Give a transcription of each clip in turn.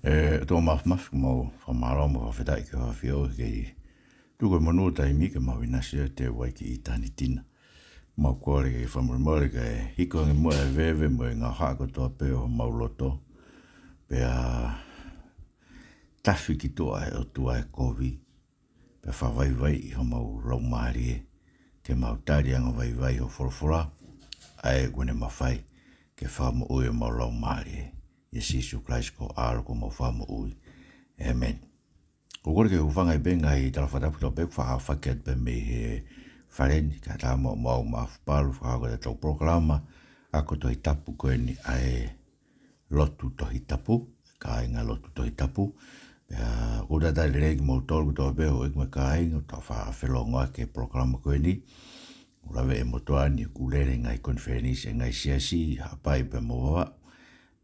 Tō maf mo whamaro mo whawhetai ki hawhio ki tuko manu tai mika mau inasio te waiki I tani tina. Mau kore ki whamurumore ka hiko ngi mua vewe mo ngā hako toa peo mau loto. Pea tafi ki toa o tua e kovi. Pea whawaiwai I ho mau raumari e. Te mau tari anga waiwai ho forofora. Ae kune mawhai ke whamu ui o mau raumari e. Yesu Christ ko aro ko mo famo ui. Amen. Ko kore ke ufanga I benga I tala whatapu tau peku whaha whaket pe me he whareni ka tā mo mau maafuparu whaha ko te tau proklama ako tohi tapu koe ni ae lotu tohi tapu ka inga lotu tohi tapu kura tari regi mo tolu tau peho ik me ka inga tau whaha whelongoa ke proklama koe ni urawe e motoani kulere ngai konferenisi ngai siasi hapai pe mo wawa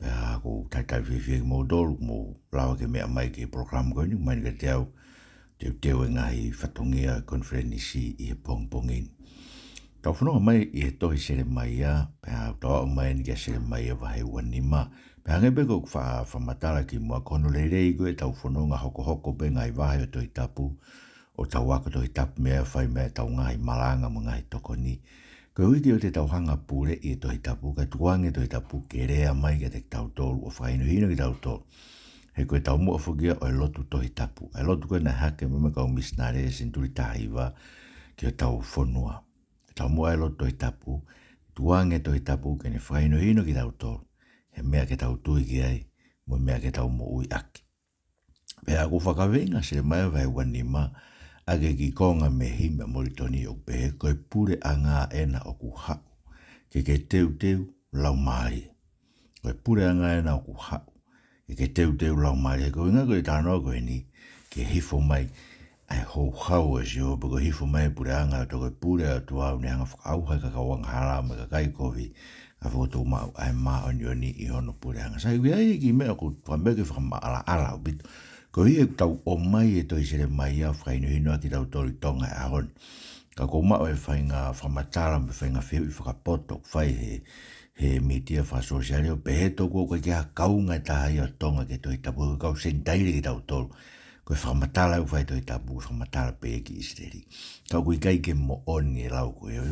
Pea ko taitai whiwhi mo dolu mo lawa ke mea mai ke program koe ni mai ke te au te teo e ngahi whatongia konferenisi I he pongpongin. Tau whanonga mai I he tohi Selemaia, pea tau au mai ni kia Selemaia wahe wanima. Pea ngai beko whamatala ki mua kono leirei koe tau whanonga hoko pe ngai wahe o tohi tapu o tau wako tohi tapu mea whai mea tau ngahi malanga mo ngahi toko ni. Ko wiki o te tauhanga pure I tohi tapu, ka tuange tohi tapu ke rea mai ke te tau tolu o whainu hino ki tau tolu. He koe tau mua whukia o e lotu tohi tapu. E lotu koe na hake mime kau misnare e sinturi tahiwa ki o tau whonua. Tau mua e lotu tohi tapu, tuange tohi tapu ke ne whainu hino ki tau tolu. He mea ke tau tui ki ai, mo mea ke tau mo ui aki. Pea ko whakawenga Selemaia vai wanima, age ki konga me hime moritoni o pehe koe pure a ngā ena o ku hau. Ke teu lau maari. Koe pure a ngā ena o ku hau. Ke teu lau maari. Koe ngā koe tānoa koe ni ke hifo mai ai hou hau e si o pako hifo mai pure a ngā to koe pure a tuau ne anga whakauhai kakawang harama kakai kovi a whoto mau ai maa onioni I hono pure a ngā. Sai wai ki mea ko whameke whakamaala ala o bitu. Ko I tau o mai e toi Selemaia whainu hino aki tau tori tonga e ahon. Ka ko mao e whainga whamatara me whainga whiu I whakapoto whai he media whasosiale o pehe toko koe kia kaunga e taha o tonga ke toi tapu kau sentaire ki tau tolu. Koe whamatara u whai toi tapu whamatara pehe ki Israeli. Kau kui kai ke mo oni e lau koe.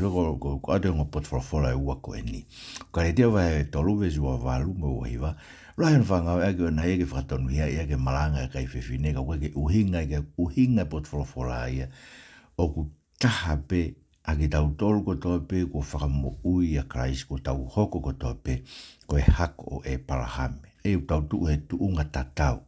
Ko ate ngā potwhawhora e ua koe ni. Ka re tia whai tolu vesu wa walu mo wahiwa. Ryan whangau ake o na eke whakatonu ia eke malanga e kai whiwhine ka weke uhinga potwhawhora ia o ku taha pe a ki tau tolu ko toa pe ko whakamo ui a Christ ko tau hoko ko toa pe ko e hako o e parahame. E tau tu he tuunga tatau.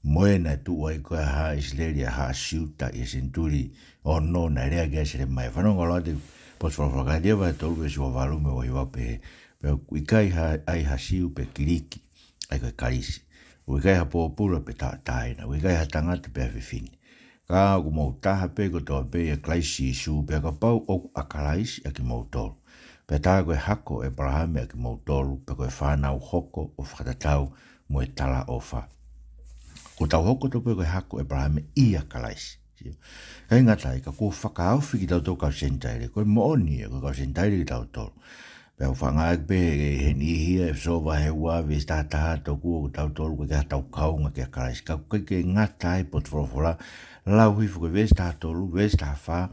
Moena e tu ai ko ha Israeli ha siuta I senturi o no na rea kia Selemaia. Whanonga loa te potwhawhora ka dia vai tolu e sua walume o hiwa pe ikai ai ha siu pe kiriki. Ai koe karisi. Ui kai ha pōpura pe taina. Ui kai ha tangata pe a whiwhini. Ka ku mau taha pe ko toa pe e klaisi isu pe ka pau o a karaisi a ki mau tolu. Pe taha koe hako e parahame a ki mau tolu pe koe whanau hoko o whakatatau mo e tala o wha. Ko tau hoko to pe koe hako e parahame I a karaisi. Hei ngatai ka ko whakaawhi ki tau tau kau sentaire. Koe mooni e koe kau sentaire ki tau tolu. Pea whangaak pe he ni hia e sowa he ua vis tātaha tau kua ko tau tolu ko kia tau kaunga kia karaisi. Ka koe ke ngata e potwhawhora lau hifu koe vis tā tolu, vis tā wha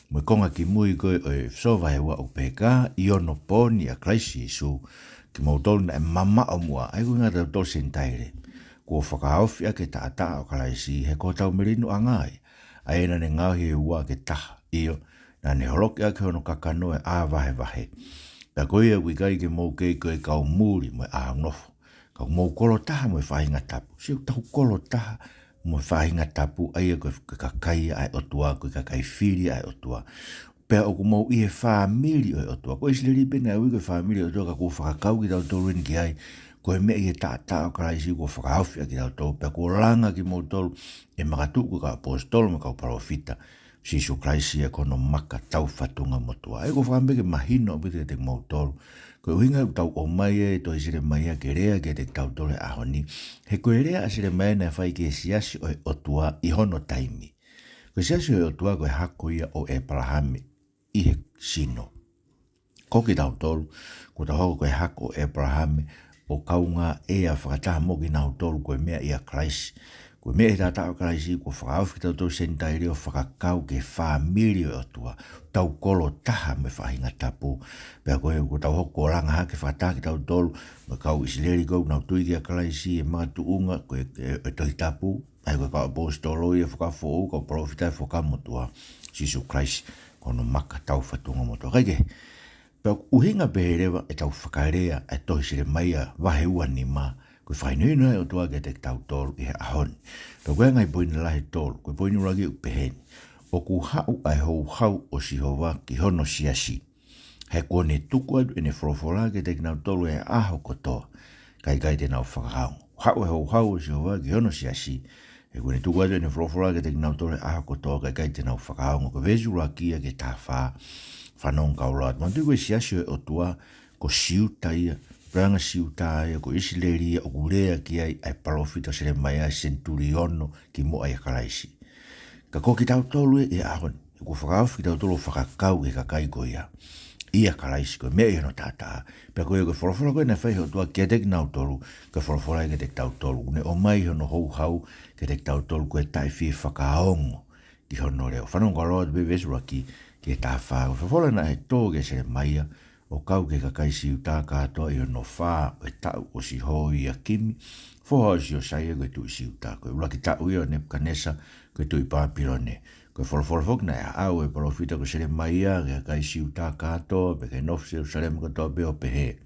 mo konga ki mui koe o e sowa he ua o peka I ono poni a karaisi isu ki mau tolu na e mama o mua. Ai koe ngata tau sentaire. Kua whakaawhi a ke tātaa o karaisi he ko tau merino a ngai. Ai ena ne ngauhi he ua ke taha iyo na ne horoki a ke hono kakano e a vahe. Pea koe ia wikai ke mou kei koe kau muri mo e ahanofo. Kau mou kolo taha mo e whahinga tapu. Siu tahu kolo taha mo e whahinga tapu. Aia koe kakai ai otua, koe kakai whiri ai otua. Pea oku mou I he whamiri o otua. Koe Israeli pena e wiko whamiri o otua ka kua whakakau ki tau tolu rini ki ai. Koe mea I he tātā o karaisi kua whakahawhia ki tau tolu. Pea kua langa ki mou tolu e makatu ko ka apostolo me kau parofita. Sisu Christ e kono maka tau whatunga motua. E ko whambeke mahino pite te mau tolu. Ko uhinga tau o mai e to Selemaia ke rea ke te tau tole ahoni. He koe rea a Selemaia na whai ke Siasi o e otua I hono taimi. Ko Siasi o e otua ko e hako ia o e parahame I he sino. Ko ki tau tolu, ko tau hoko ko e hako o e parahame o kaunga e a whakataha moki nau tolu koe mea ia kraisi. Koe mea ta tau kraisi ko whakauwhi tau tau sentaire o whakakau ke whamiri o tua. Tau kolo taha me whahinga tapu. Pea koe ko tau hoko ranga hake whakataha ki tau tolu. Me kau isileri kou nau tui kia kraisi e mga tuunga koe e tohi tapu. Ai koe kau apostolo i e whakafo ko profita e whakamotua. Sisu kraisi kono maka tau whatunga motua. Kaike. Pea uhinga peherewa e tau whakarea e tohi Selemaia waheua ni maa. Koe whainui o tua ke te tau tolu i he ahoni. Pea koe ngai poina lahe tolu, koe poina ragi u peheni. O ku hau ai hou hau o Sihova ki hono Siasi. He kone tuku atu ene whorofora ke te kinau tolu e aho kotoa. Kai te nau whakahau. Hau e hou hau o Sihova ki hono Siasi. He kone tuku atu ene whorofora ke te kinau tolu e aho kotoa. Kai te nau whakahau. Ko vezu rakia ke tā whaa. Whanong kaulat. Mantu koe Siasi o tua ko siuta ia. Pranga siuta ia ko isileri o kurea ki ai parofita Selemaia centuriono ki mo ai kalaisi. Ka ko ki tau tolu e ahon. Ko whakau ki tau tolu whakakau e kakai ko ia. Ia kalaisi ko mea ino tata. Pea ko ia ko whorofora koe na whai ho tua kia tek nau tolu. Ka whorofora ke tek tau tolu. Ne o mai hono hou hau ke tek tau tolu koe tai fie whakaongo. Ki hono reo. Whanong karoa te bevesura ki e tā whā. Whorofora na he tō ke Selemaia. O kau ke kakai siuta katoa i ono whā o e tau o si hoi a kimi. Whoha o si o saia koe tui siuta. Koe ulaki tau i o Nebukanesa koe tui pāpirone. Koe whorofok na e au e parofita ko Selemaia ke kakai siuta katoa pe ke nofse o Salem katoa pe o pehe.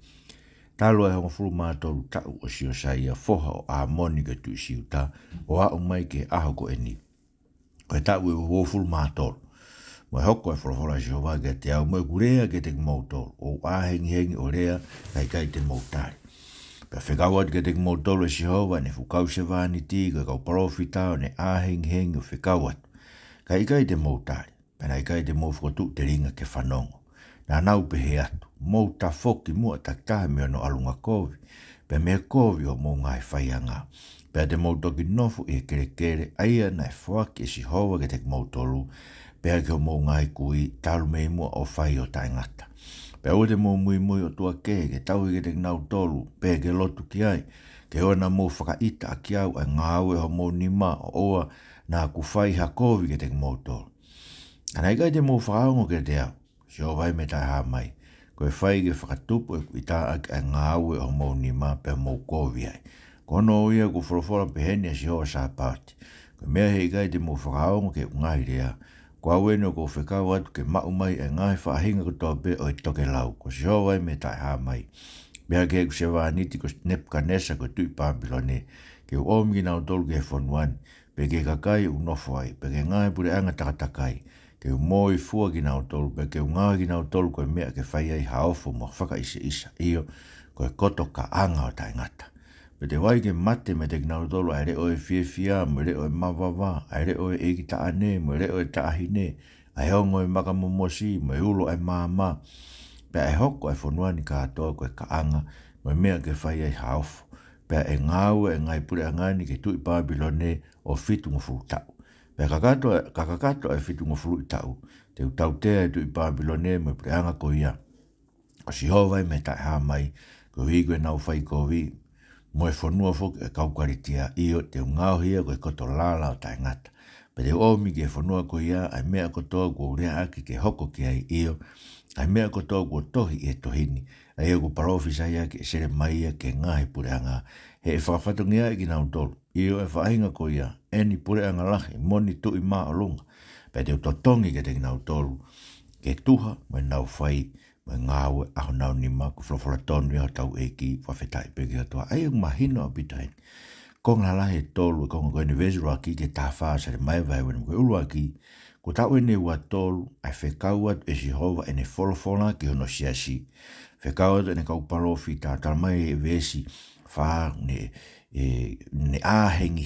Talo e hongo furu mātoru tau o si o saia whoha o Amoni koe tui siuta o a o mai ke aho ko eni. Koe tau e o furu mātoru. Mo hoko e whorofora Jehova ke te au mo kurea ke te kimoutoro. O ahengi o rea kai te moutari. Pea whekawat ke te kimoutoro e Jehova ne fukau se vani ti koe kau parofita o ne ahengi o whekawat. Kai te moutari. Pena kai te mouwhotu te ringa ke whanongo. Nā nau pehe atu. Mouta foki mua taktahe mea no alunga kovi. Pea mea kovi o mou ngai whaianga. Pea te moutoki nofu e kere aia na e whaki e Jehova ke te kimoutoro. Pea ke o mou ngai kui talu mei mua o whai o taingata. Pea o te mou mui o tua ke tau i ke te nau tolu, pea ke lotu ki ai, ke o na mou whakaita a ki au ai ngāu e ho mou nima o oa nā ku whai hakovi ke te mou tolu. Anai kai te mou whakaongo ke te au, si o vai me tai haa mai, koe whai ke whakatupu e kuita ai ngāu e ho mou nima pea mou kovi ai. Kono o ia ku whorofora pehene si hoa sa pāti, koe mea hei kai te mou whakaongo ke ungai rea, Kua weno ko whekau atu ke mau mai e ngai whaahinga ko tō pe o i toke lau. Ko si hawai me tai hā mai. Mea ke ku se wāniti ko Nebukanesa ko tui Pāpilone. Ke u omi ki nau tolu ke whanuani. Pe ke kakai u nofo ai. Pe ke ngai pure anga takatakai. Ke u moi fua ki nau tolu. Pe ke u ngai ki nau tolu ko e mea ke whai ai haofo mo whaka isa iyo. Ko e koto ka anga o tai ngata. Pe te wai ke mate me te kinau tolu ai reo e fia, mo reo e mawawa, ai reo e eki ta ane, mo reo e ta ahine, ai hongo e maka momosi, mo e ulo ai mama. Pe ai hoko ai whanuani ka atoa ko e ka anga, mo e mea ke whai ai haofo. Pe e ngāu e ngai pure angani ke tui Pāpilone o fitu ngofuru tau. Pe kakakato ai fitu ngofuru tau, te utau tea e tui Pāpilone mo e pure anga ko ia. O si hovai me tai hā mai, ko higo e nau whai ko vi, mo e whanua foki e kaukaritia iyo te ngāo hia ko e koto lala o tai ngata. Pe te omi ke whanua ko ia ai mea kotoa ko urea aki ke hoko ki ai iyo, ai mea kotoa ko tohi e tohini, ai eo ko parofisa ia ke Selemaia ke ngahi pureanga. He e whakawhatungia e ki nau tolu, iyo e whahinga ko ia, eni pureanga lahi, moni tui maa o lunga. Pe te utotongi ke te ki nau tolu, ke tuha mo e nau whai, mai ngāwe aho nau ni maku whawhara tonu i hotau eki whawhetai peki atua. Ai ang mahino a bitain. Ko ngā lahe tolu e konga koe ni vezuru aki ke tā whaa Selemaia vai wena koe ulu aki. Ko tau e ne ua tolu ai whekau atu e Jehova e ne wholofona ki hono Siasi. Whekau atu e ne kau parofi tā taramai e vesi whaa ne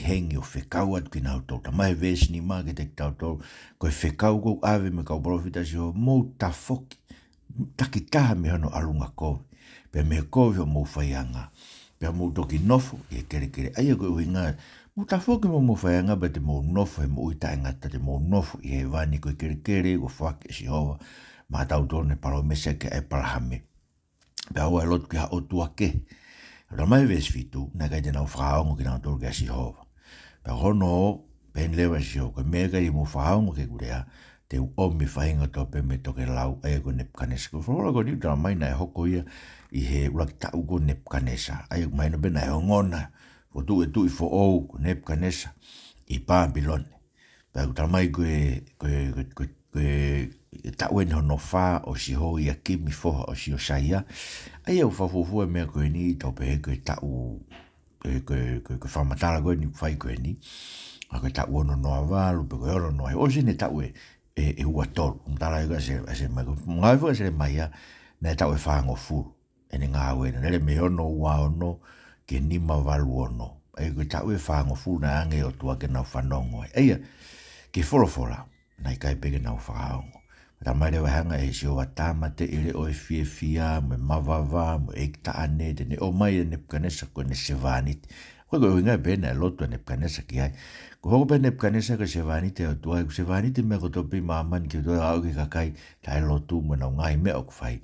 hengi o whekau atu ki nau tolu. Tamai vesi ni maa ke te tau tolu. Koe whekau kou ave me kau parofi tā Jehova mou ta foki. Taki taha me hono alunga kovi. Pea me kovi o mou whaianga. Pea mou toki nofo e kere. Aia koe ui ngā. Mou ta whoki mou whaianga ba te mou nofo e mou ita ngata te mou nofo i he vani koe kere o whake e si hova. Ma tau tōne paromesa ke e parahame. Pea hoa lotu ki ha otua ke. Ora mai ves fitu, na kai te nau whakaongo ki nau tolu kia si hova. Pe hono, pen lewa si ho, ko mea kai mo whakaongo ke kurea, te omi whainga tō pe me toke lau, ai ko Nepkanesa. Ko whakaongo ko niu tala mai na e hoko ia, i he uraki tau ko Nepkanesa. Ai ko mai no bena e hongona, ko tu e tu i fo ou ko Nepkanesa, i Babylon. Pe ko tala mai ko e tau e hono wha o si ho ia kimi foha o si o saia. Ai au whafofua mea koe ni, tau pe he koe tau, koe whamatala koe ni whai koe ni. A koe tau ono noa walu, pe koe oro noa. O sine tau e ua tolu. Mtala ega se mai koe. Ngai fua Selemaia, na tau e whaango furu. Ene ngā wena. Nere me ono ua ono, ke nima walu ono. Ai koe tau e whaango furu na ange o tua ke nau whanongo. Eia, ke wholawhola, na i kai peke nau whakaongo. Ta mai rewa hanga e si o watama te ile o e fie fia, mo e mawava, mo e ikta ane, te ne o mai e Nepkanesa ko ne Sevaniti. Koe koe inga pena e loto e Nepkanesa ki ai. Ko hoko pe Nepkanesa ko Sevaniti o tua, ko Sevaniti me ko topi maaman ki tua au ki kakai, ta e lotu mo na ngai mea o kufai.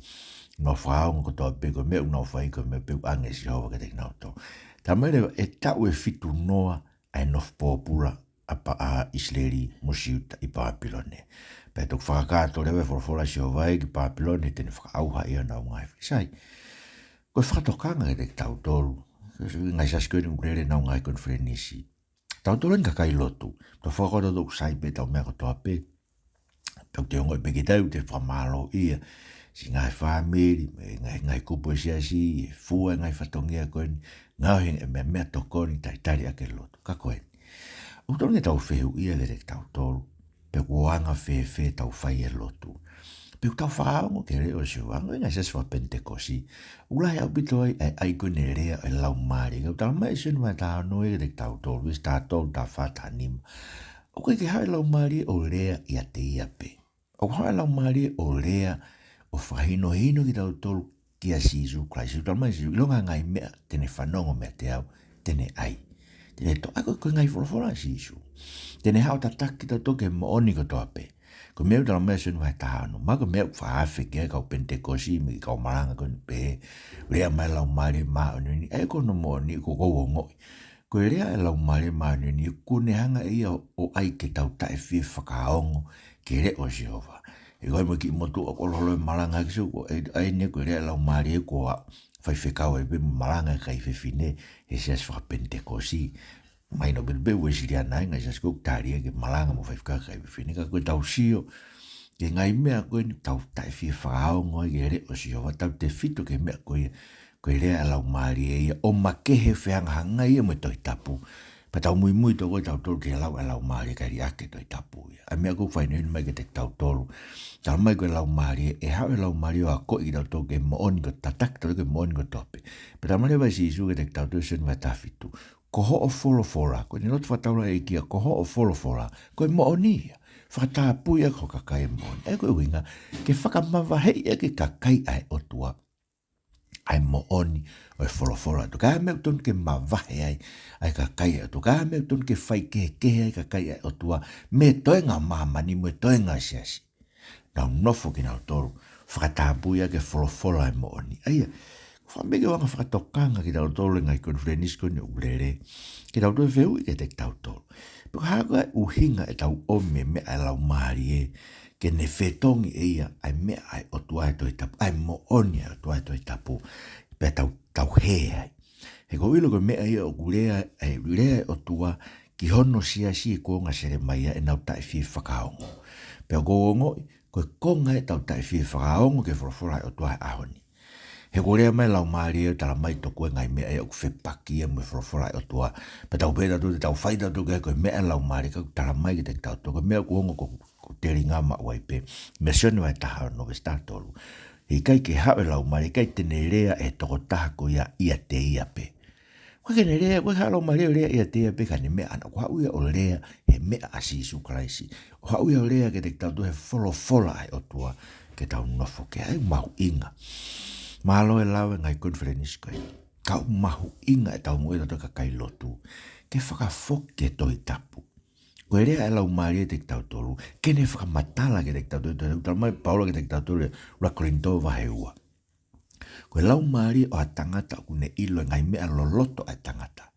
No whaongo ko toa pe ko mea unau whai ko mea peu ange si hova ka te kinau to. Ta mai rewa e tau e fitu noa ai nof pōpura apa a Israeli musiuta i Babylone. Pe tuk whakakato rewe whorofora si o vai ki Babylone tene whakaauha ia nau ngai. Sai, koe whakatokanga e te tau tolu. Ngai saskoini ukrere nau ngai kon whenisi. Tau tolu ni kakai lotu. To whakakoto tuk sai pe tau mea kotoa pe. Tau te ongo i pekitau te whamalo ia. Si ngai whamiri, ngai kupo e Siasi, fua ngai whatongia koeni. Ngauhi e mea tokoni tai tari ake lotu. Ka koeni. Utoro ni tau whehu ia le te tau tolu. Pe kuanga fe tau whai e lotu. Pe tau whaongo ke reo si wanga, inga seswa Pentekosi. Ulai au pito ai koe ne rea e lau maari. Kau tala mai senu mai taha noe ke te tau tolu, vis taha tolu taha whata nima. O koe ke hae lau maari o rea ia te ia pe. O hae lau maari o rea o whahino hino ki tau tolu kia sisu Christ. Tala mai sisu, ilonga ngai mea, tene whanongo mea te au, tene ai. Tene to, ako koe ngai wholawhola sisu. Tene hao tataki ta toke mo oni ko toa pe. Ko meu tala mea senu hai tahano. Ma ko meu whaafe kia kau Pentekosi me kau maranga ko ni pe. Rea mai lau maari maa ni. E kono mo oni ko kou o ngoi. Ko rea e lau maari maa ni. Kune hanga ia o ai ke tau tae fie whakaongo. Ke re o Jehova. E koe mo ki motu o kololo e maranga kisu. Ko ai ne ko rea lau maari e ko a. Whai whekau e pe maranga kai whewhine. E seas wha Pentekosi. Mai no bil bewe siria nai ngai sas kuk taria ke malanga mo fai kai fini ka ko tau sio ke ngai mea ko ni tau tai fi fao ngoi ke re o sio wa tau te fito ke mea ko re ala mari e o makehe feang hanga ia mo toi tapu pa tau mui to ko tau tol ke ala mari ka ri ake toi tapu a mea ko fai ni mai ke te tau tolu tau mai ko ala mari e ha ala mari o ko i tau ke mo on ko tatak to ke mo on ko tope pa tau mai ba si su ke te tau to sen va ta fitu ko ho o wholawhora, ko ni lotu whataura e kia, ko ho o wholawhora, ko e mooni ia, whakatapuia ko kakai e mooni. E koe winga, ke whakamawahei e ke kakai ai o tua, ai mooni o e wholawhora. Tu kaha meu tonu ke mawahe ai kakai ai o tua, kaha meu tonu ke whai kehe ai kakai ai o tua, me toenga mamani, me toenga Siasi. Nau nofo ki nau toru, whakatapuia ke wholawhora ai mooni. Aia, whameke wanga whakatokanga ki tau tolu ngai konfrenisko ni ulere. Ki tau tolu wheu i ke te tau tolu. Peko haka uhinga e tau ome me ai lau maari e. Ke ne whetongi e ia ai mea ai o tuai toi tapu. Ai mo oni ai o tuai toi tapu. Pe tau he ai. He ko ilo ko mea ia o kurea o tua ki hono Siasi e konga Selemaia e nau tai fie whakaongo. Pe o kongo ko konga e tau tai fie whakaongo ke whorofora o tuai ahoni. He korea mai lau maari e tala mai toku e ngai mea e o kwhepaki e mwe whorofora o tua. Pa tau pēta tu te tau whaita tu ke koe mea lau maari ka tala mai ki te tau toku. Mea kuongo ko teri ngā ma wai pe. Me sione wai taha no ve startolu. Hei kai ke hawe lau maari kai tene rea e toko taha ko ia te ia pe. Koe kene rea, koe haa lau maari o rea ia te ia pe ka ne mea ana. Ko hau ia o rea he mea asisu kalaisi. O hau ia o rea ke te tau tu he wholawhola ai o tua ke tau nofo ke ai mahu inga. Malo e lawe ngai konferenis koe. Kau mahu inga e tau moe tato kakai lotu. Ke whakafok ke toi tapu. Koe rea e lau maari e te tau tolu. Kene whakamatala ke te tau tolu. Tala mai paula ke te tau tolu. Ura korinto vahe ua. Koe lau maari o a tangata ku ne ilo ngai mea loloto a tangata.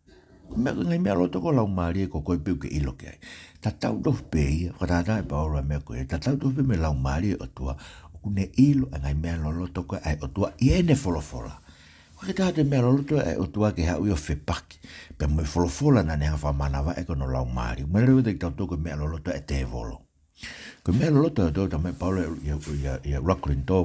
Ngai mea loto ko lau maari ko koe peu ke ilo ke ai. Ta tau dof pe ia, whatata e paora mea koe, ta tau dof pe me lau maari o tua, ku ne ilo ngai mea loloto koe ai o tua i ene folofola. Koe ta te mea loloto ai o tua ke hau i o whepaki, pe mo folofola na neha whamanawa e kono lau maari. Mare reu te tau toko mea loloto e te volo. Ko mea loloto e tōta mai paula ia rakrin tō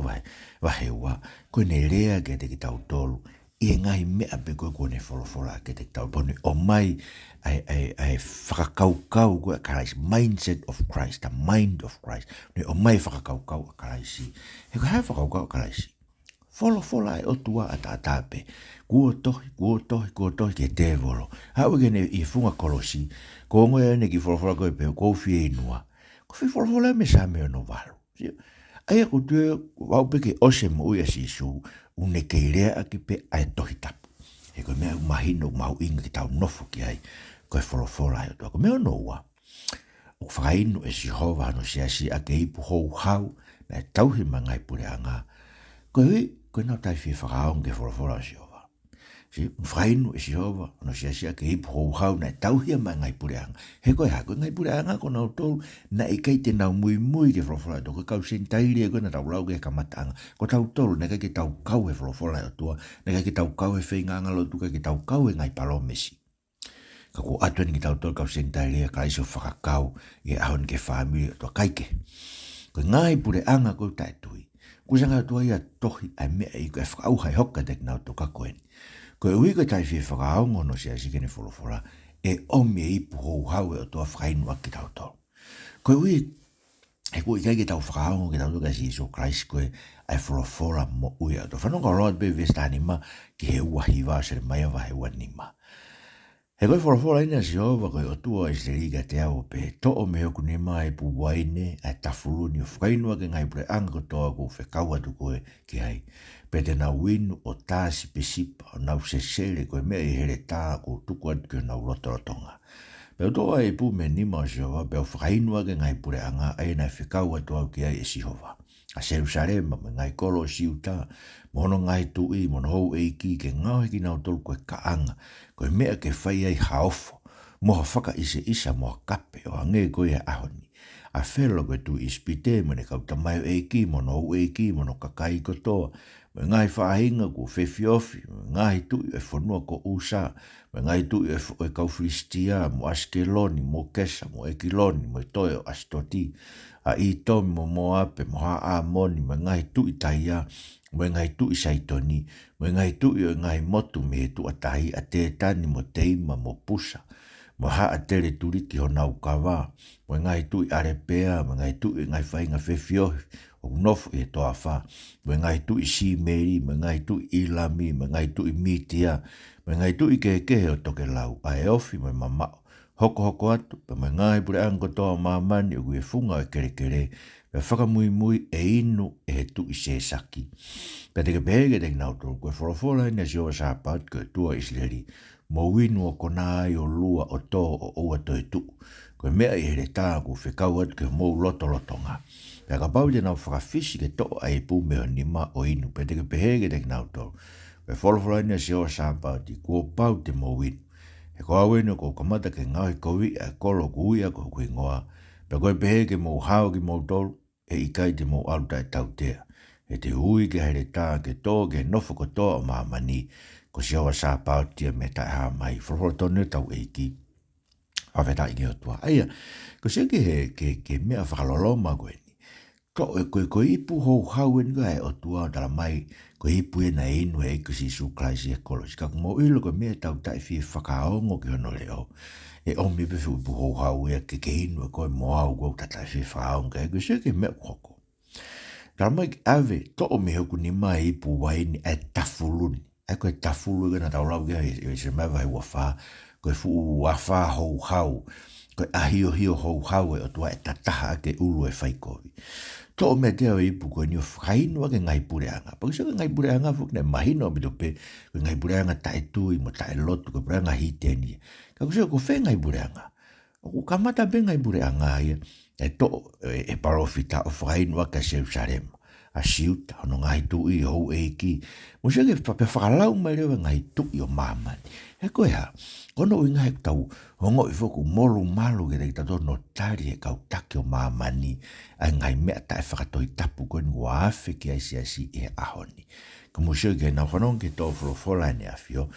wahe ua, koe ne rea ke te ki tau tōlu, i e ngai mea pe koe kone wholofola ke te tau pone, o mai ai whakakaukau koe a karaisi, mindset of Christ, the mind of Christ, o mai whakakaukau a karaisi, he koe hai whakaukau a karaisi, wholofola e o tua a tātāpe, kua tohi ke te volo, hau kene i funga kolosi, ko ngoe ene ki wholofola koe pe, ko fie inua, fi wholofola me sa meo no walu. Aia ko tue wau peke ose mo ui asi su une kei rea aki pe ai tohi tapu. E koe mea umahino mau inga ki tau nofu ki ai koe wholofola ai o tua. Ko mea no ua. O whakainu e si hova no siasi a ke ipu hou hau na e tauhi mangai pure anga. Koe nau tai fi whakaong ke wholofola si hova. Si whainu e si hova no siasi a ke ipu hou hau na e tauhi mangai pure anga. He koe ha, koe ngai pure anga ko nau tolu na e kei te nau mui ke wholofola to. Koe kau sentairi e koe na tau lau ke kamata anga. Ko tau tolu na ke tau kau e wholofola o tua. Na ke tau kau e whainga anga lo tuka ke tau kau e ngai palomesi. Ka ko atuen ki tau tolu kau sentairi e kaiso whakakau e ahon ke whamiri o tua kaike. Koe ngai pure anga koe tae tui. Koe sanga tua ia tohi ai mea i koe whakauhai hoka tek nau to kakoen. Koe ui koe tai whi whakaongo no siasi kene wholofola e omi e ipu hou hau e o toa whakainua ki tau tau. Koe ui, e koe kai ki tau whakaongo ki tau toka si Iso Christ koe ai wholofola mo ui a to. Whanonga roa pe vesta anima ki he ua hiwa Selemaia wa he ua nima. He koe wholofola ina si hova koe o tua i se riga te au pe to o me hoku nima e pu waine ai tafuruni o whakainua ke ngai pure anga ko toa ko whekaua tu koe ki hai. Pe te nau winu o tāsi pe sipa o nau sesere koe mea i here tā ko tuku atu ke nau rotorotonga. Pe o toa e pu me nima o Sihova, pe o whakainua ke ngai pure anga ai nai whekau atu au ki ai e Sihova. A Jerusalema me ngai kolo o siuta, mono ngai tui, mono hou eiki ke ngau heki nau tolu koe kaanga, koe mea ke whai ai haofo, moha whaka isa moha kape o ange koe ahoni. A whelo koe tu ispite, mene kau tamayo eiki, mono hou eiki, mono kakai kotoa, me ngai whaahinga ko whewhiofi, me ngai tui e whanua ko usa, me ngai tui e kau Filistia, mo Askeloni, mo Kesa, mo Ekiloni, mo Toyo, Astoti, a i tomi mo Moape, mo Haamoni, me ngai tui Taia, me ngai tui Saitoni, me ngai tui o ngai motu me tu atahi a te tani mo Teima, mo Pusa, mo haa tere turiki ho nau kawa, mo ngai tui Arepea, me ngai tui ngai whainga whewhiofi, o nofu e toa wha, me ngai tui Simeri, me ngai tui Ilami, me ngai tui Mitia, me ngai tui kehe o toke lau, a e ofi me mamao, hoko atu, pe me ngai pure ango toa mamani o gue funga e kere, pe whakamui e inu e he tui se saki. Pe teke pehege teke nautoro, koe wholofola ina si oa sāpat koe tua Isleri, mo winu o konai o lua o tō o oa toi tu, koe mea i here tā ku whekau atu ke mou lotonga. Pea ka pau te nau whakawhisi ke toa ai pū meo nima o inu, pe teke pehege teke nautoro. Pe wholofola ina si oa sāpati, kua pau te mo winu. He koa wenu ko kamata ke ngau he kowi a kolo kuia ko kui ngoa. Pe koe pehege mo hao ki mo tolu, e ikai te mo aluta e tautea. He te hui ke here tā ke tō ke nofo ko tō o mamani, ko si oa sāpati me tai haa mai. Wholofola tonu tau eiki. Whawheta i ke o tua. Aia, ko si ke mea whakaloloma koe. Ko ipu hou hauen kai o tua tala mai, ko ipu e na inu e iku si Iso Christ e kolo. Sika kumo ilo ko mea tau tai fi whakaongo ki hono leo. E omi pefu ipu hou hau e ke inu e koe moau kou tatai fi whakaongo kai. Ko si ke mea koko. Tala mai ki ave, to o me hoku ni mai ipu waini e tafuluni. E koe tafulu e na tau lau kia e se mai vai wafaa. Koe fu wafaa hou hau. Koe ahio hou hau e o tua e tataha ke ulu e whaikovi. To o mea te au ipu koe ni o whainua ke ngai pureanga. Pakisa ke ngai pureanga fuk ne mahino mi tope koe ngai pureanga tae tui mo tae lotu koe pureanga hiteni. Ka kusio ko whe ngai pureanga. O kamata pe ngai pureanga ia e to e parofita o whainua ka Jerusalem. a siuta, hono ngai tu i hou e ki. Mo se ke whakalau mai lewa ngai tu i o mamani. He koe ha, kono i ngai tau hongo i foku molu malu ke te tau no tari e kau take o mamani, ai ngai mea tae whakatoi tapu koe ni waafe ki ai siasi e ahoni. Ka mo se ke na whanong ke tau wholofola ni a fio,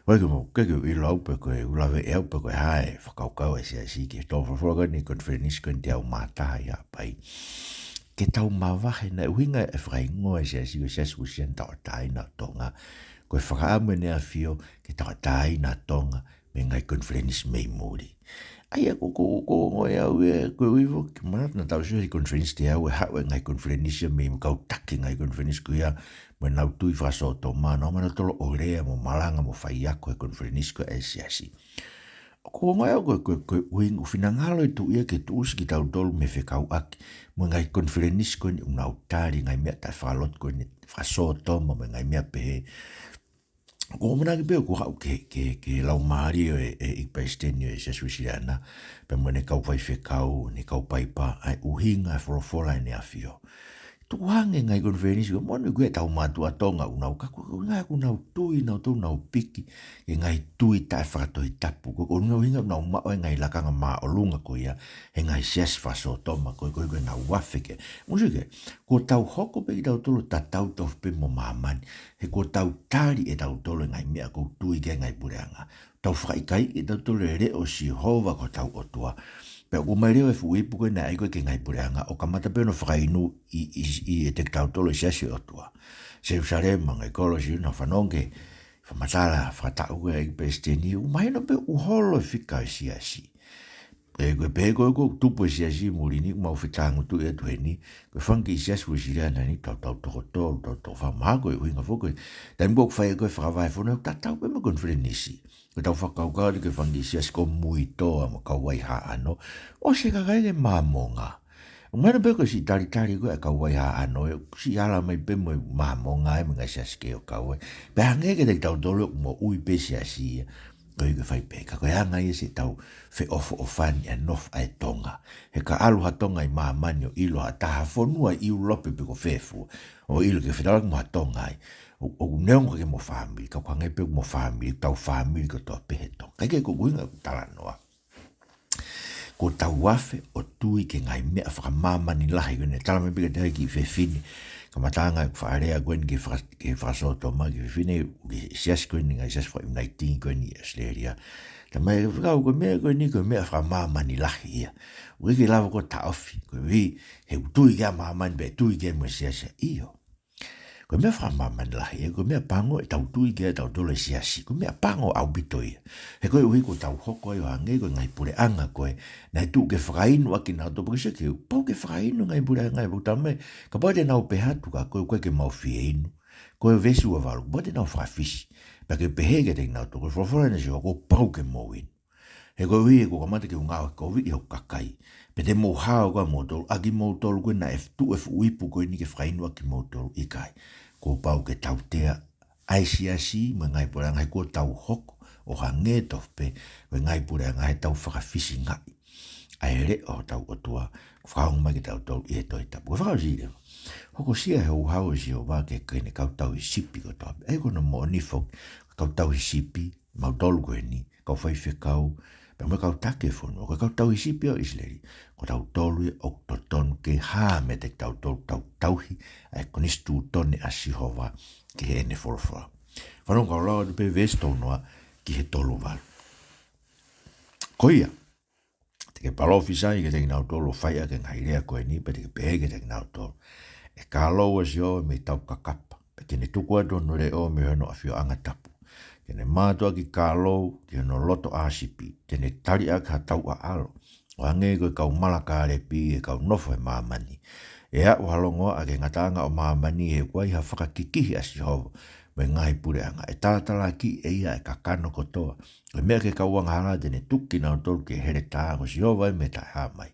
koe ke mo keke i laupe koe, ulawe e aupe koe hae, whakaukau e siasi ke tau wholofola koe ni konferenis koe ni te au mātaha i a pai. Ke tau mawahe na uhinga e whakaingoa e siasi koe siasi koe sian tau tai na tonga, koe whakaamu ne a fio ke tau tai na tonga me ngai konferenis mei muri. Aia ko ngoe au e koe uivo ke manat na tau siasi konferenis te au e hawe ngai konferenis ya mei mkau take ngai konferenis koe ia me nau tui whaso to mana o mana tolo o rea mo malanga mo whaiako e konferenis koe e siasi. Ko ngoe au koe uing ufinangalo i tu ia ke tu usi ki tau tolu me whekau aki mo ngai konferenis koe ni unau tari ngai mea tai whalot koe ni whaso to mo me ngai mea pehe. Ko mana ki peo ko hau ke lau maari e ipaisteni e sesuisiana pe mo ne kau pai whekau, ne kau pai pa ai uhinga e wholofola e ne a fio. Tu hange ngai konferenis ko mo ne koe tau matua tonga unau kaku ngai ku nau tui nau tau nau piki e ngai tui tae whakatoi tapu ko ngau hinga nau mao e ngai lakanga maa o lunga ko ia e ngai sias whaso toma koe nau wafeke. Musike, ko tau hoko pe i tau tolo ta tau tau pe mo mamani he ko tau tari e tau tolo ngai mea ko tui ke ngai pureanga. Tau whaikai e tau tolo e reo si hova ko tau otua. Pe o mai reo e fuipu koe na eiko ke ngai pureanga o kamata pe no whakainu i e te tau tolo i siasi otua. Se usare mga ekolosi na whanonge whamatala whatau e pesteni u mai no pe uholo fika i siasi. E koe pēko e koe tupu e siasi murini mau whitangu tu e tuheni koe whanki i siasi ui siriana ni tau toko tolu tau whamako e huinga whoko e tani mok whai e koe whakawai whona tatau pe ma konferenisi koe tau whakaukau di koe whanki i siasi ko mui toa ma kauai haa ano o se kakai ke mamonga Umana pe ko si tari koe a kauai haa ano e si ala mai pe mo mamonga e mga siasi ke o kauai pe hange ke te tau tolo mo ui pe siasi e koe ke whai peka, koe anga i se tau whe ofo o whani a nof ai tonga. He ka alu ha tonga i maamani o ilo ha taha whonua i ulope pe ko whefu. O ilo ke whetawak mo ha tonga ai. O neonga ke mo whamiri, ka kwangai pe mo whamiri, tau whamiri ko toa pehe tonga. Kai ke ko kuinga talanoa. Ko tau wafe o tui ke ngai mea whakamamani lahi kone talame pika te haiki i whewhini. Ka matanga e whaarea koe ni ke whasoto ma ke whine ke siasi koe ni ngai siasi wha unaitingi koe ni Australia. Ta mai ke whakau koe mea whamamani lahi ia. Ue ke lava koe ta ofi, koe vi he tui kia mamani pe tui kia mua siasi iyo. Koe mea whamamani lahi ia, koe mea pango e tau tui kia tau tolo siasi, koe mea pango au bito ia. He koe ui ko tau hoko ai o hange koe ngai pure anga koe, nai tu ke whakainu aki nao topo kise ke pau ke whakainu ngai pure anga e putame, ka pade nao pehatu ka koe ke mau fie inu, koe vesu a walu, pade nao whakafisi, pa ke pehe ke te nao toko, whawhora na se ko pau ke mau inu. He koe ui e ko kamata ke ungawa ko vi ho kakai, pe te mo hao koe mo tolu, aki mo tolu koe na tu e uipu koe ni ke whakainu aki mo tolu i kai, ko pau ke tau tea, ai siasi, ma ngai pure anga he ko tau hoko, o hange tofe we ngai pure ngai tau whakawhisi ngai. Ai re o tau otua, whakaunga mai ke tau tau i he toi tapu. Whakau zire, hoko sia he uhau si o wā ke kene kau tau i sipi ko tau. Ei kono mo nifok, kau tau i sipi, mau tolu koe ni, kau whaife kau, pe mo kau take whono, ko kau tau i sipi o isleri, ko tau tolu e o totonu ke haa me te tau tolu tau tauhi, ai konistu tone a sihova ke he ene whorofora. Whanong kau lawa dupe vesto noa, ki he tolu walu. Koia, te ke palofisai ke te nau tolu whaia ke ngairea koe ni, pe te ke pehe ke te nau tolu. E ka loa si o me tau kakapa, pe tene tukua tono re o me hono a fio anga tapu. Tene mātua ki ka loa, ki hono loto asipi, tene tari a ka tau a alo. O hange koe kau malaka arepi e kau nofo e maamani. E a uhalongoa a ke ngatanga o maamani he kwai ha whakakikihi a si hovo. Me ngai pure anga e talatala ki e ia e kakano kotoa. E mea ke kauanga hala tene tuki nao tolu ke here tāngo si hova e me tai hamai.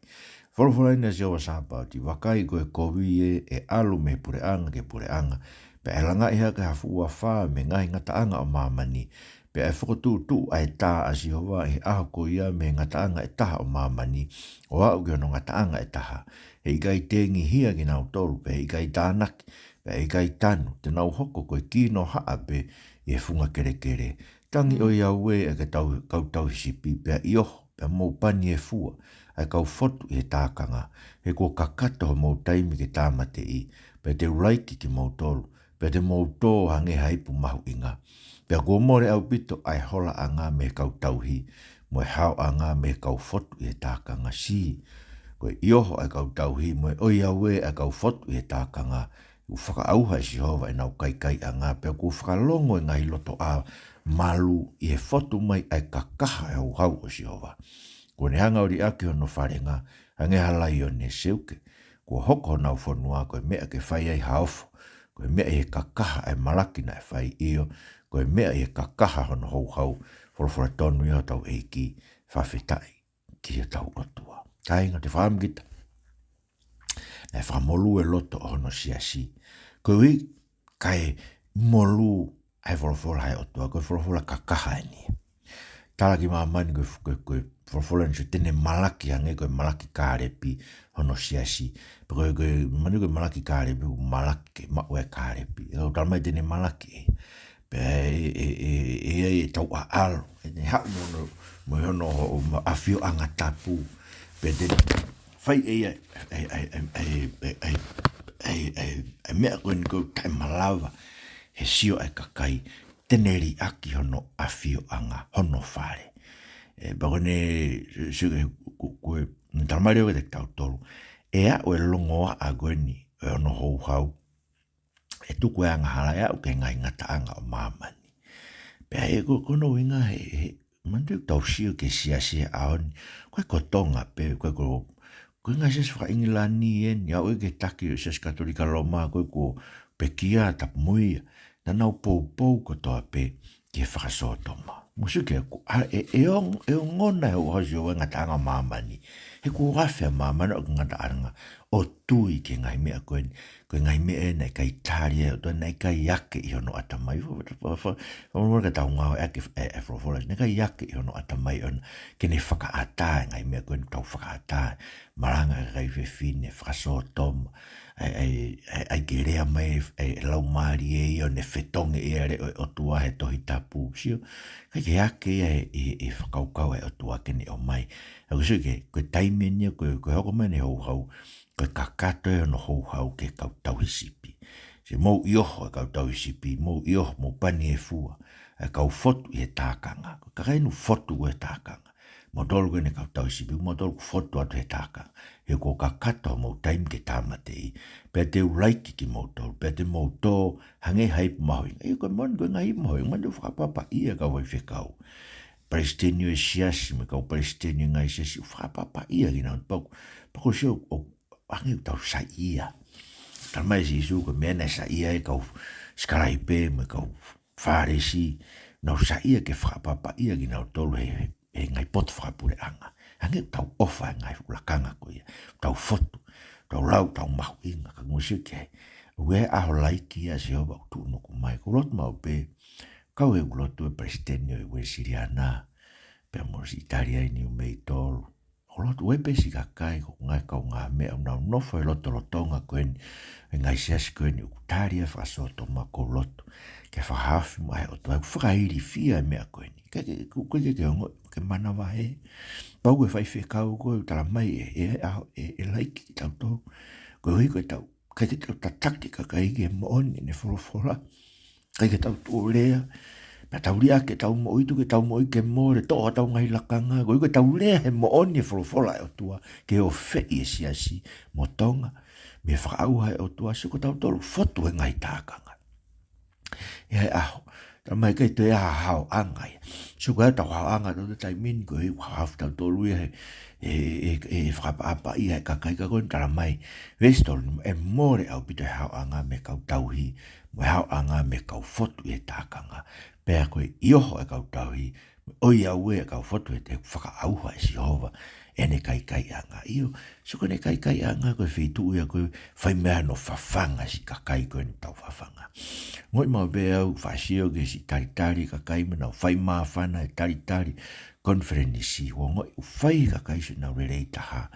Wholofora ina si hova sāpau ti wakai koe kovi e alu me pure anga ke pure anga. Pe e langa iha ke hafu ua whaa me ngai ngata anga o mamani. pe e whakatū ai tā a si hoa e aho ko ia me ngataanga e taha o mamani, o au ki ono ngataanga e taha, e ikai tengi hia ki nau tolu, pe ikai tānaki, pe ikai tanu, te nau hoko koe kino haa pe e funga kere kere. Tangi o ia ue e kau tau hisipi, pe ioho, pe mou pani e fua, ai kau fotu e tākanga, he ko kakato ho mou taimi ke tāmate i, pe te uraiki ki mou tolu, pe te mou tō hange haipu mahu inga. Pe ko more au pito ai hola anga me kau tauhi, mo e hao anga me kau fotu e tākanga si. Koe ioho ai kau tauhi, mo e oi aue ai kau fotu e tākanga, u whakaauha e si hova e nau kai anga, pe ko whakalongo e ngai loto a malu i e fotu mai ai kakaha e hau o si hova. Ko ne hanga ori ake ono wharenga, hange halai o ne seuke, ko hoko nau whanua, koe mea ke whai ai haofo, koe mea e kakaha ai malaki na e whai iyo, koe mea e kakaha hono hau, whorofora tonu iho tau eiki, whawhetai, ki tau otua. Kainga te whaamgita, e whamolu e loto hono siasi, koe kai molu ai whorofora hai otua, koe whorofora kakaha e ni. Tala ki mamani koe whorofora ni so tene malaki hange koe malaki kārepi hono siasi. Koe mani koe malaki kārepi, malaki ke mau e kārepi. Kau talamai tene malaki e. Pe e tau a alo. E hau mo hono awhio anga tapu. Pe te whai e mea koe ni koe tai malawa. He sio e kakai. Teneri aki hono awhio anga hono whare. Bako ne suke koe talamari o te tau tolu. E a o e longoa a koe ni e hono hou. E tuku e anga hala e au ke ngai ngata anga o mamani. Pea e kono winga he mandu tau sio ke siasi e aoni. Koe kotonga pe koe ngai ses wha ingilani e ni au e ke taki o ses katolika Roma koe ko pekia tap muia. Na nau pou ko toa pe ke whakasotoma. Musuke e ngona e uhosi o ngata anga mamani. He ko rafea mamani o ngata anga o tui ke ngai mea koe ngai mea nei kai taria o toa nei kai yake i hono atamai. Whamora ka tau ngau e whorofora. Nei kai yake i hono atamai on ke ne whakaata ngai mea koe tau whakaata. Maranga e kai whewhine, whakasotoma. Ai ke rea mai e lau maari e i o ne whetonge e are o tua he tohi tapu. Sio, kai ke ake e whakaukau e o tua kene o mai. Ako sio ke koe taimenia, koe hoko mai ne hou, koe kakato e ono hou ke kau tauhisipi. Se mou ioho e kau tauhisipi, mou ioho, mou pani e fua, e kau fotu i e tākanga. Koe kakainu fotu e tākanga. Mo tolu koe ne kau tauhisipi, mo tolu fotu atu e tākanga. He ko kakato mou taim ke tāmate i. Pea te uraiki ki mou tolu, pea te mou tō hange haipu mahoinga. E koe moni koe ngai mahoinga, mani whakapapa ia kau wai whekau. Palestinio e siasi, me kau palestinio ngai siasi, whakapapa ia ki nau pako sio o hange tau sa ia. Talmai si isu koe mena sa ia e kau skaraipe, me kau wharesi, nau sa ia ke whakapapa ia ki nau tolu he ngai poto whakapure anga. Hange tau ofa ngai ulakanga ko ia. Tau fotu, tau lau, tau mahu inga. Ka ngusio ke ue aho laiki ia si hoba utu nuku mai. Kulotu mau pe, kau e kulotu e prestenio e ue Siriana. Pea morsi Italia ini u mei tolu. Kulotu ue pe si kakai ko ngai kau ngā mea unau nofo e loto lotonga koen. E ngai siasi koen i ukutaria whasoto ma ko lotu. Ke whahafi mai o tu. Whakairi fia e mea koen. Koe ke ongo ke mana wahe. Pau e whai whekau koe tala mai e laiki ki tau tau. Koe hui koe tau. Kai te tau taktika kai ke mooni ne whorofora. Kai ke tau tō lea. Pea tau lia ke tau moi tu ke tau moi ke more. Toa tau ngai lakanga. Koe koe tau lea he mooni e whorofora e o tua. Ke o whei e siasi mo tonga. Me whakauha e o tua. Siko tau tolu fotu e ngai tākanga. E aho. Tau mai kai te aha hao anga ia. So koe tau hao anga tau te taimini koe hei whakawhi tau tolu ia e whakapapa ia e kakai ka koe tala mai. Vestol e more au pito e hao anga me kau tauhi. Mo hao anga me kau fotu e tākanga. Pea koe ioho e kau tauhi. O ia ue ka foto e te whakaauha e si hova e ne kai anga. Io, so ko ne kai anga koe whitu ia koe whai mea no whawhanga si ka kai koe ni tau whawhanga. Ngoi mau be au whasio ke si taritari ka kai mana whai maa whana e taritari konferenisi o ngoi u whai ka kai si na rerei taha.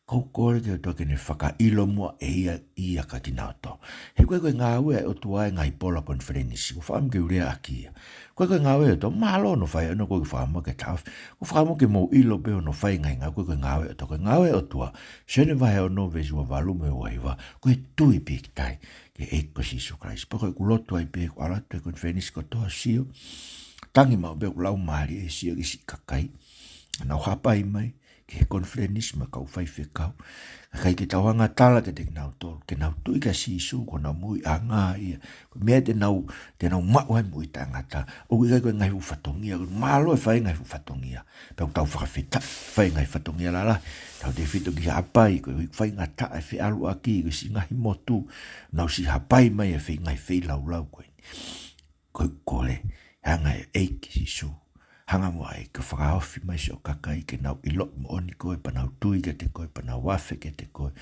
Kore te toke ne whaka ilo mua e ia ka tinauto. He koe ngā ue o tuai ngai pola konferenisi, o whaam ke urea akia. Koe ngā ue o to malo no whai ano koe whaamo ke tawh. O whaamo ke mou ilo peo no whai ngai ngā koe ngā ue o toke ngā ue o tua. Sene vai o no vesi wa valume o aiwa, koe tui pik tai ke eiko Sisu Christ. Pako e kuloto ai pe ko alatu e konferenisi ko toa sio. Tangi mau peo lau maari e sio ki si kakai. Nau hapai mai. Ke konferenisi ma kau whai whekau. Kai ke tawanga tala ke te nau tolu. Ke nau tui ka Sisu ko nau mui a ngā ia. Ko mea te nau mawai mui ta ngata. O kai koe ngai hu whatongia. Malo e whai ngai hu whatongia. Pau tau whakawhita. Whai ngai whatongia lala. Tau te whito ki hapai. Koe whai ngata e whi alu aki. Koe si ngahi motu. Nau si hapai mai e whi ngai whi lau lau koe. Koe kore. Hanga e eiki Sisu. Hanga mua e ka whakaofi mai si o kakai ke nau ilok mo oni koe, panau tui ke te koe, panau wafe ke te koe,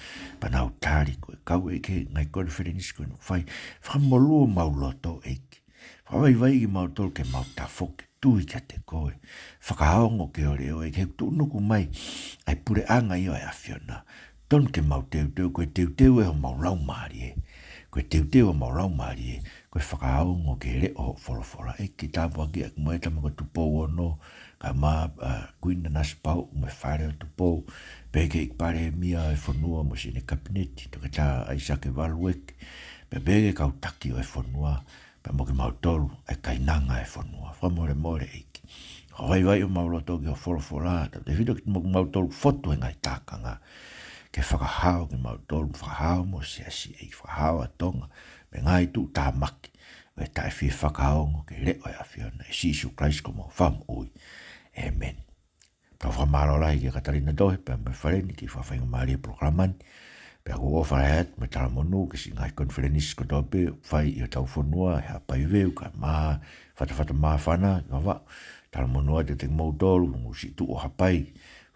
panau tari koe. Kau e ke ngai konferenisi koe no whai, whamolua mau loto eiki. Whawai vai ki mau tol ke mau tafoke, tui ke te koe. Whakaongo ke ore o e ke tunuku mai, ai pure anga i o e awhiona. Ton ke mau teu koe teu e ho mau lau maari e. Koe teu o mau lau maari e. Koe whakaongo ke re o wholawhola. E ki tāpua ki ak moe tamako tupou ono. Ka maa kuina nasi pau me whare o tupou. Peke ik pare mia e whanua mo sine kabineti. Toke tā aisake walueke. Peke kau taki o e whanua. Pe mo ke mau tolu e kainanga e whanua. Whamore eiki. Hawai o mau loto ki o wholawhola. Te whito ki mau tolu fotu e ngai tākanga. Ke whakahao ki mau tolu. Whakahao mo siasi e whakahao a tonga. Me ngai tu tā maki, me tai whi whakaongo ke reo e awhiona, e Sisu Christ ko mo wham ui. Amen. Tau whamaro lai ke katarina dohe, pe me whareni ki whawhainga maari e proklamani, pe ako whawhaiat me tala monu, ke si ngai konferenisi ko tope, whai i o tau whanua, e hapai veu, ka maa, whata maa whana, ka wa, tala monua te te mou tolu, si tu o hapai,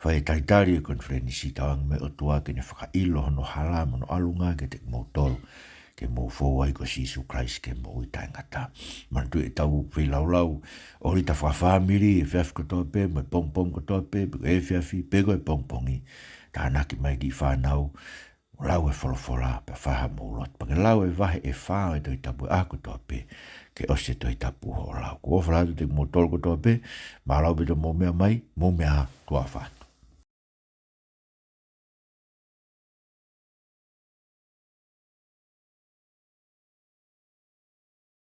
whai taitari e konferenisi, tawang me o tua ke ne whakailo hono hala, mono alunga ke te mou tolu, ke mo fōai ko Sisu Christ ke mo i tai ngata. Mantu e tau whi lau, ori ta whawhamiri e whiaf ko tope, me pong ko tope, e whiafi, pego e pongpongi. Ta anaki mai ki whanau, lau e wholawhola, pe whaha mo lot. Pake lau e wahe e whao e toi tapu a ko tope, ke ose toi tapu ho lau. Ko whalatu te mo tol ko tope, ma lau beto mo mea mai, mo mea tua whatu.